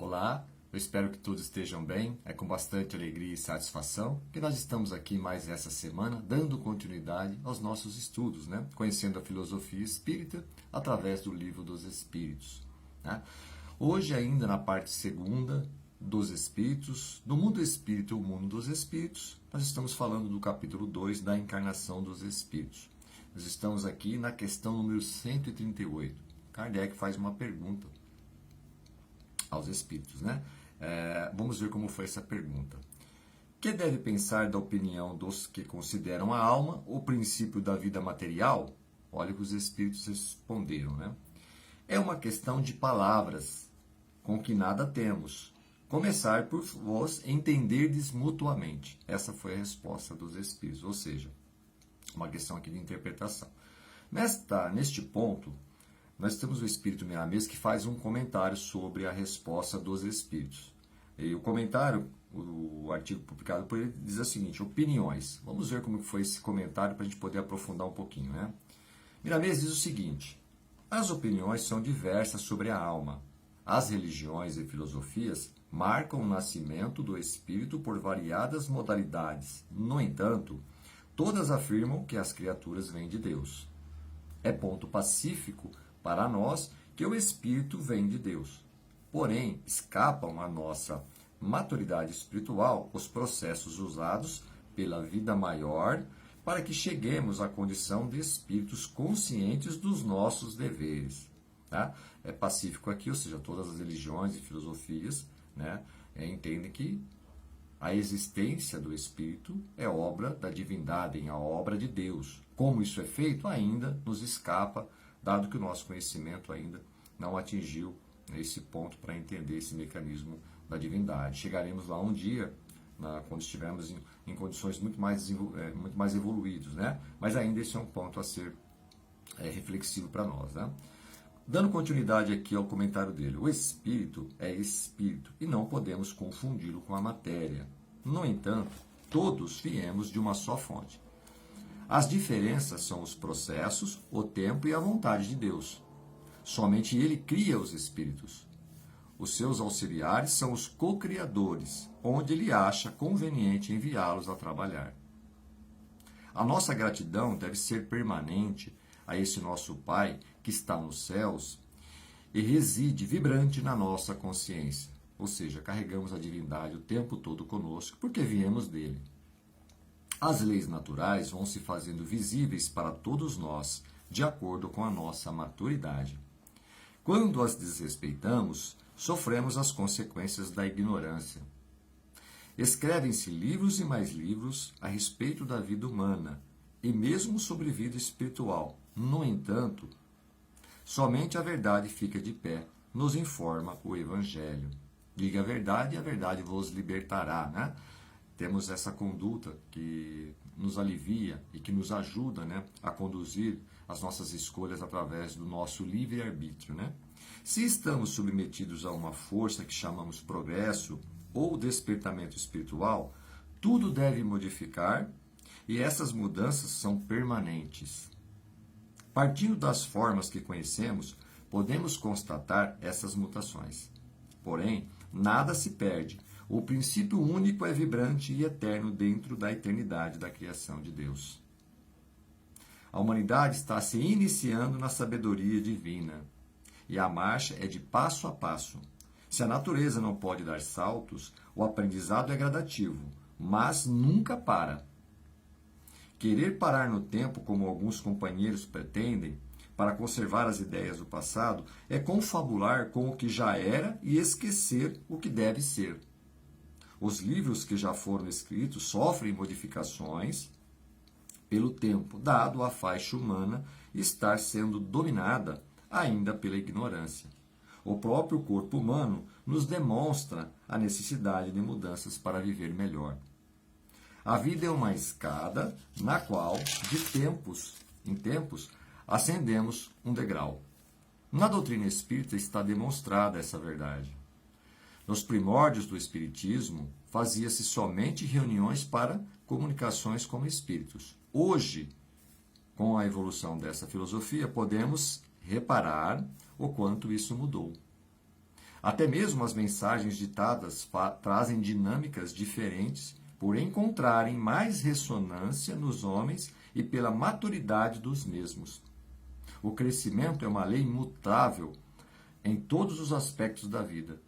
Olá, eu espero que todos estejam bem. É com bastante alegria e satisfação que nós estamos aqui mais essa semana, dando continuidade aos nossos estudos, conhecendo a filosofia espírita através do Livro dos Espíritos. Hoje, ainda na parte segunda dos Espíritos, do mundo espírita e o mundo dos Espíritos, nós estamos falando do capítulo 2 da encarnação dos Espíritos. Nós estamos aqui na questão número 138. Kardec faz uma pergunta aos Espíritos, vamos ver como foi essa pergunta. Que deve pensar da opinião dos que consideram a alma o princípio da vida material? Olha o que os Espíritos responderam, É uma questão de palavras, com que nada temos. Começar por vos entenderdes mutuamente. Essa foi a resposta dos Espíritos, ou seja, uma questão aqui de interpretação. Neste ponto, nós temos o Espírito Miramês que faz um comentário sobre a resposta dos Espíritos. E o comentário, o artigo publicado por ele, diz o seguinte: opiniões. Vamos ver como foi esse comentário para a gente poder aprofundar um pouquinho, Miramês diz o seguinte: as opiniões são diversas sobre a alma. As religiões e filosofias marcam o nascimento do espírito por variadas modalidades. No entanto, todas afirmam que as criaturas vêm de Deus. É ponto pacífico para nós que o espírito vem de Deus. Porém, escapam à nossa maturidade espiritual os processos usados pela vida maior para que cheguemos à condição de espíritos conscientes dos nossos deveres. É pacífico aqui, ou seja, todas as religiões e filosofias entendem que a existência do Espírito é obra da divindade, é a obra de Deus. Como isso é feito, ainda nos escapa, dado que o nosso conhecimento ainda não atingiu esse ponto para entender esse mecanismo da divindade. Chegaremos lá um dia, quando estivermos em condições muito mais evoluídas, Mas ainda esse é um ponto a ser reflexivo para nós, Dando continuidade aqui ao comentário dele, o espírito é espírito e não podemos confundi-lo com a matéria. No entanto, todos viemos de uma só fonte. As diferenças são os processos, o tempo e a vontade de Deus. Somente Ele cria os espíritos. Os seus auxiliares são os co-criadores, onde Ele acha conveniente enviá-los a trabalhar. A nossa gratidão deve ser permanente a esse nosso Pai que está nos céus e reside vibrante na nossa consciência. Ou seja, carregamos a divindade o tempo todo conosco porque viemos dele. As leis naturais vão se fazendo visíveis para todos nós, de acordo com a nossa maturidade. Quando as desrespeitamos, sofremos as consequências da ignorância. Escrevem-se livros e mais livros a respeito da vida humana, e mesmo sobre vida espiritual. No entanto, somente a verdade fica de pé, nos informa o Evangelho. Diga a verdade e a verdade vos libertará, Temos essa conduta que nos alivia e que nos ajuda, a conduzir as nossas escolhas através do nosso livre-arbítrio, Se estamos submetidos a uma força que chamamos progresso ou despertamento espiritual, tudo deve modificar e essas mudanças são permanentes. Partindo das formas que conhecemos, podemos constatar essas mutações. Porém, nada se perde. O princípio único é vibrante e eterno dentro da eternidade da criação de Deus. A humanidade está se iniciando na sabedoria divina, e a marcha é de passo a passo. Se a natureza não pode dar saltos, o aprendizado é gradativo, mas nunca para. Querer parar no tempo, como alguns companheiros pretendem, para conservar as ideias do passado, é confabular com o que já era e esquecer o que deve ser. Os livros que já foram escritos sofrem modificações pelo tempo, dado a faixa humana estar sendo dominada ainda pela ignorância. O próprio corpo humano nos demonstra a necessidade de mudanças para viver melhor. A vida é uma escada na qual, de tempos em tempos, ascendemos um degrau. Na doutrina espírita está demonstrada essa verdade. Nos primórdios do espiritismo, fazia-se somente reuniões para comunicações com espíritos. Hoje, com a evolução dessa filosofia, podemos reparar o quanto isso mudou. Até mesmo as mensagens ditadas trazem dinâmicas diferentes por encontrarem mais ressonância nos homens e pela maturidade dos mesmos. O crescimento é uma lei imutável em todos os aspectos da vida.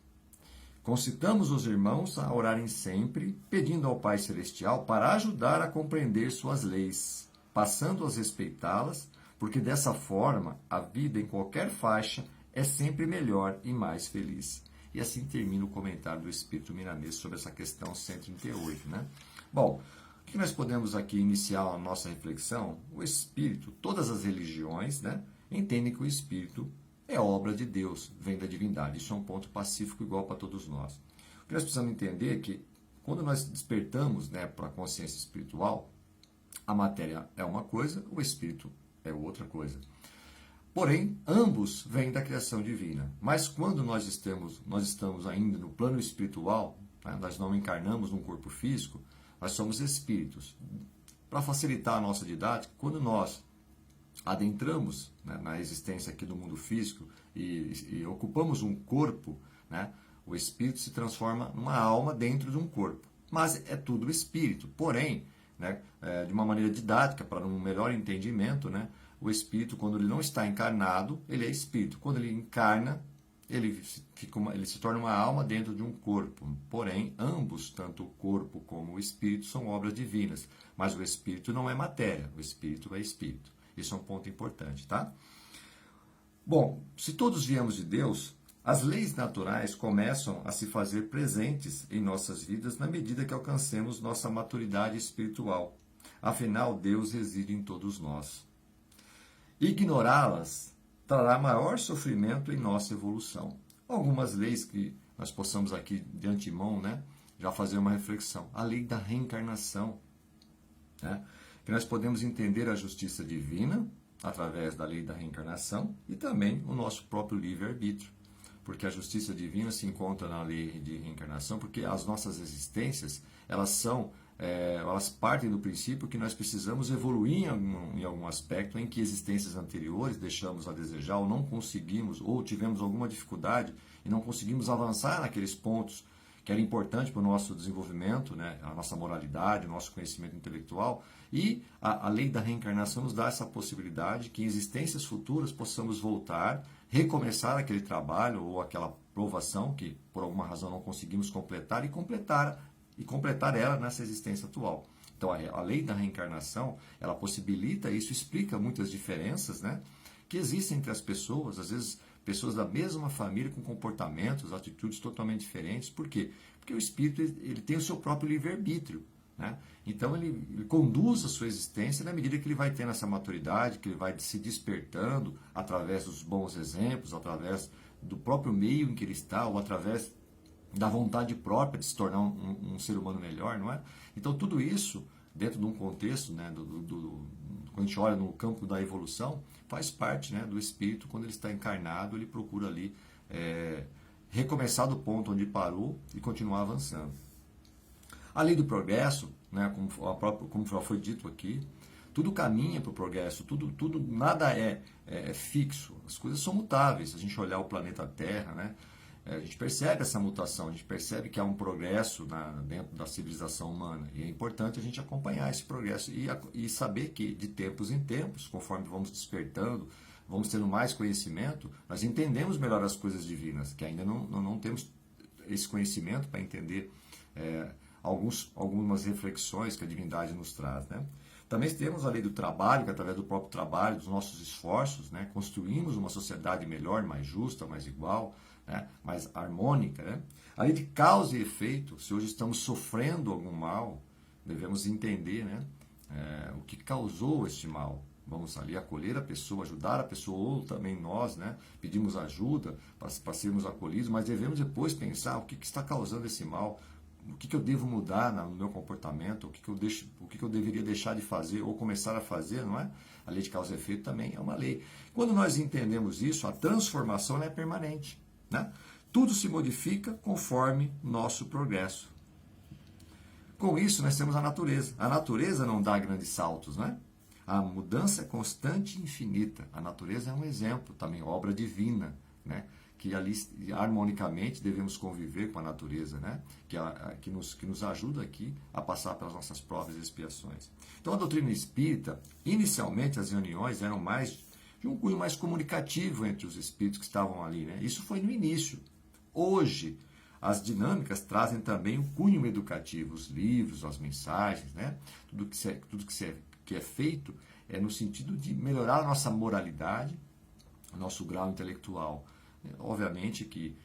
Concitamos os irmãos a orarem sempre, pedindo ao Pai Celestial para ajudar a compreender suas leis, passando a respeitá-las, porque dessa forma a vida em qualquer faixa é sempre melhor e mais feliz. E assim termina o comentário do Espírito Milanês sobre essa questão 138, né? Bom, o que nós podemos aqui iniciar a nossa reflexão? O Espírito, todas as religiões, né, entendem que o Espírito é obra de Deus, vem da divindade. Isso é um ponto pacífico igual para todos nós. O que nós precisamos entender é que quando nós despertamos, né, para a consciência espiritual, a matéria é uma coisa, o Espírito é outra coisa. Porém, ambos vêm da criação divina. Mas quando nós estamos ainda no plano espiritual, né, nós não encarnamos num corpo físico, nós somos espíritos. Para facilitar a nossa didática, quando nós adentramos, né, na existência aqui do mundo físico e ocupamos um corpo, né, o espírito se transforma numa alma dentro de um corpo. Mas é tudo espírito. Porém, né, de uma maneira didática, para um melhor entendimento, né, o espírito, quando ele não está encarnado, ele é espírito. Quando ele encarna, ele se torna uma alma dentro de um corpo. Porém, ambos, tanto o corpo como o espírito, são obras divinas. Mas o espírito não é matéria, o espírito é espírito. Isso é um ponto importante, tá? Bom, se todos viemos de Deus, as leis naturais começam a se fazer presentes em nossas vidas na medida que alcancemos nossa maturidade espiritual. Afinal, Deus reside em todos nós. Ignorá-las trará maior sofrimento em nossa evolução. Algumas leis que nós possamos aqui de antemão, né, já fazer uma reflexão. A lei da reencarnação, né, que nós podemos entender a justiça divina através da lei da reencarnação e também o nosso próprio livre-arbítrio. Porque a justiça divina se encontra na lei de reencarnação, porque as nossas existências, elas partem do princípio que nós precisamos evoluir em algum aspecto em que existências anteriores deixamos a desejar ou não conseguimos, ou tivemos alguma dificuldade e não conseguimos avançar naqueles pontos que era importante para o nosso desenvolvimento, né, a nossa moralidade, o nosso conhecimento intelectual. E a lei da reencarnação nos dá essa possibilidade que em existências futuras possamos voltar, recomeçar aquele trabalho ou aquela provação que por alguma razão não conseguimos completar e completar ela nessa existência atual. Então a lei da reencarnação, ela possibilita isso, explica muitas diferenças, né, que existem entre as pessoas, às vezes pessoas da mesma família com comportamentos, atitudes totalmente diferentes. Por quê? Porque o espírito ele tem o seu próprio livre-arbítrio, né? Então ele conduz a sua existência na medida que ele vai tendo essa maturidade, que ele vai se despertando através dos bons exemplos, através do próprio meio em que ele está, ou através da vontade própria de se tornar um ser humano melhor, não é? Então tudo isso, dentro de um contexto, né, quando a gente olha no campo da evolução, faz parte, né, do espírito. Quando ele está encarnado, ele procura ali recomeçar do ponto onde parou e continuar avançando. A lei do progresso, né, como já foi dito aqui, tudo caminha para o progresso, nada é fixo, as coisas são mutáveis. Se a gente olhar o planeta Terra, né, a gente percebe essa mutação, a gente percebe que há um progresso dentro da civilização humana. E é importante a gente acompanhar esse progresso e saber que, de tempos em tempos, conforme vamos despertando, vamos tendo mais conhecimento, nós entendemos melhor as coisas divinas, que ainda não temos esse conhecimento para entender algumas reflexões que a divindade nos traz, né? Também temos a lei do trabalho, que através do próprio trabalho, dos nossos esforços, né, construímos uma sociedade melhor, mais justa, mais igual, né, mais harmônica, né? A lei de causa e efeito, se hoje estamos sofrendo algum mal, devemos entender, né, o que causou este mal. Vamos ali acolher a pessoa, ajudar a pessoa, ou também nós, né, pedimos ajuda para sermos acolhidos, mas devemos depois pensar o que está causando esse mal, o que eu devo mudar no meu comportamento, o que eu deveria deixar de fazer ou começar a fazer, não é? A lei de causa e efeito também é uma lei. Quando nós entendemos isso, a transformação é permanente, né? Tudo se modifica conforme nosso progresso. Com isso, nós temos a natureza. A natureza não dá grandes saltos, né? A mudança é constante e infinita. A natureza é um exemplo, também obra divina, né, que ali harmonicamente devemos conviver com a natureza, né? que nos ajuda aqui a passar pelas nossas provas e expiações. Então a doutrina espírita, inicialmente as reuniões eram mais de um cunho mais comunicativo entre os espíritos que estavam ali, né? Isso foi no início. Hoje, as dinâmicas trazem também um cunho educativo, os livros, as mensagens, né? Tudo que é feito é no sentido de melhorar a nossa moralidade, o nosso grau intelectual. Obviamente que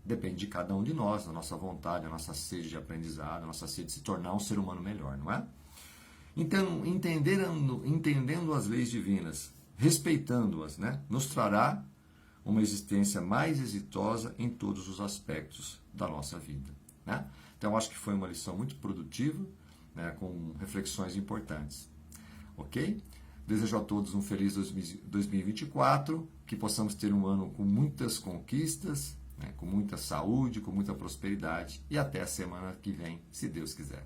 depende de cada um de nós, da nossa vontade, da nossa sede de aprendizado, da nossa sede de se tornar um ser humano melhor, não é? Então, entendendo as leis divinas, respeitando-as, né, nos trará uma existência mais exitosa em todos os aspectos da nossa vida, né? Então, acho que foi uma lição muito produtiva, né, com reflexões importantes. Ok? Desejo a todos um feliz 2024, que possamos ter um ano com muitas conquistas, né, com muita saúde, com muita prosperidade, e até a semana que vem, se Deus quiser.